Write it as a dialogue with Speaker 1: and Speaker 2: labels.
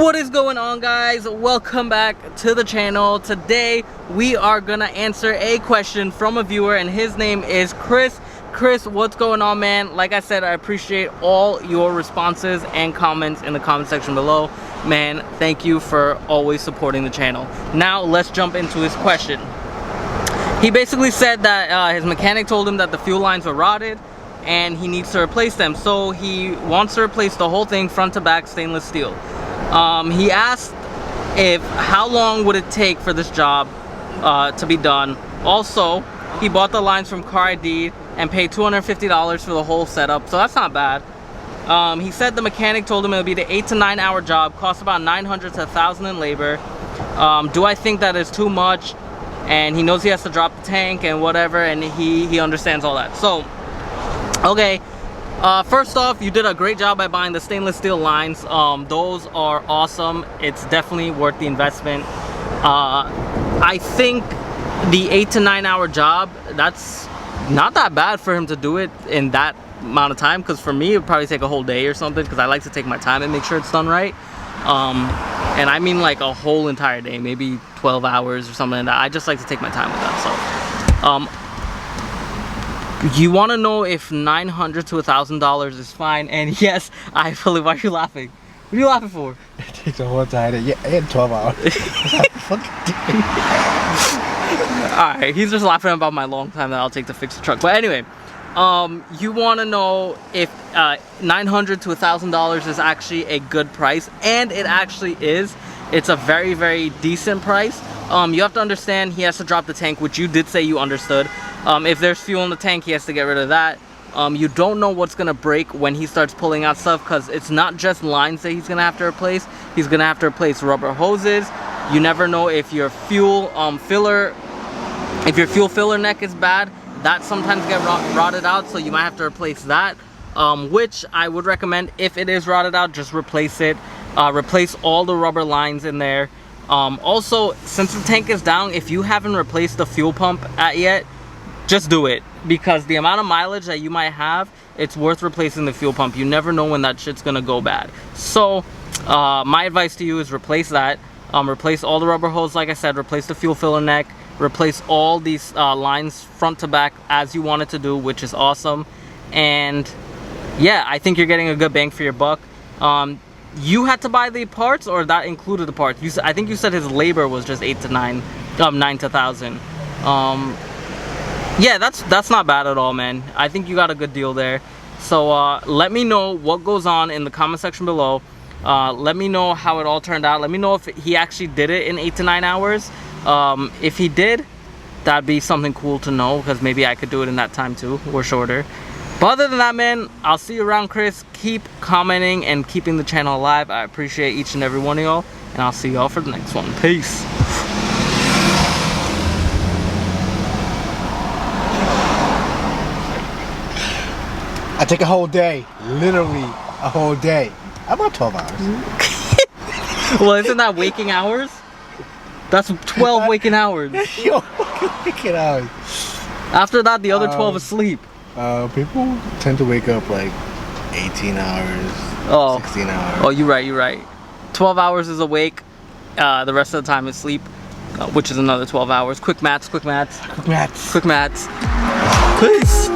Speaker 1: What is going on, guys? Welcome back to the channel. Today we are gonna answer a question from a viewer, and his name is Chris. Chris, what's going on, man? Like I said, I appreciate all your responses and comments in the comment section below. Man, thank you for always supporting the channel. Now let's jump into his question. He basically said that his mechanic told him that the fuel lines are rotted and he needs to replace them. So he wants to replace the whole thing, front to back, stainless steel. He asked how long would it take for this job to be done. Also, he bought the lines from Car ID and paid $250 for the whole setup, so that's not bad. He said the mechanic told him it would be the 8 to 9 hour job, cost about $900 to $1,000 in labor. Do I think that is too much? And he knows he has to drop the tank and whatever, and he understands all that. So, okay. First off, you did a great job by buying the stainless steel lines. Those are awesome. It's definitely worth the investment. I think the 8 to 9 hour job, that's not that bad for him to do it in that amount of time, because for me it would probably take a whole day or something, because I like to take my time and make sure it's done right. And I mean like a whole entire day, maybe 12 hours or something like that. I just like to take my time with that. So you want to know if $900 to $1,000 is fine, and yes, I believe. Why are you laughing? What are you laughing for?
Speaker 2: It takes a whole time. Yeah, I had 12 hours.
Speaker 1: Alright, he's just laughing about my long time that I'll take to fix the truck. But anyway, you want to know if $900 to $1,000 is actually a good price, and it actually is. It's a very, very decent price. You have to understand he has to drop the tank, which you did say you understood. If there's fuel in the tank, he has to get rid of that. You don't know what's gonna break when he starts pulling out stuff, because it's not just lines that he's gonna have to replace. He's gonna have to replace rubber hoses. You never know if your fuel filler neck is bad. That sometimes get rotted out, so you might have to replace that. Which I would recommend, if it is rotted out, just replace it. Replace all the rubber lines in there. Also, since the tank is down, if you haven't replaced the fuel pump yet, just do it, because the amount of mileage that you might have, it's worth replacing the fuel pump. You never know when that shit's gonna go bad. So my advice to you is replace that. Replace all the rubber hose, like I said, replace the fuel filler neck, replace all these lines front to back as you wanted to do, which is awesome. And yeah, I think you're getting a good bang for your buck. You had to buy the parts, or that included the parts? I think you said his labor was just 8 to 9 to 1,000. Yeah, that's not bad at all, man. I think you got a good deal there. So let me know what goes on in the comment section below. Let me know how it all turned out. Let me know if he actually did it in 8 to 9 hours. If he did, that'd be something cool to know, because maybe I could do it in that time too, or shorter. But other than that, man, I'll see you around, Chris. Keep commenting and keeping the channel alive. I appreciate each and every one of y'all, and I'll see y'all for the next one. Peace.
Speaker 2: I take a whole day, literally a whole day. About 12 hours.
Speaker 1: Well, isn't that waking hours? That's 12 waking hours.
Speaker 2: Yo, waking hours.
Speaker 1: After that, the other 12 is sleep.
Speaker 2: People tend to wake up like 18 hours, 16 hours.
Speaker 1: Oh, you're right. 12 hours is awake. The rest of the time is sleep, which is another 12 hours. Quick maths.
Speaker 2: Quick maths.
Speaker 1: Peace.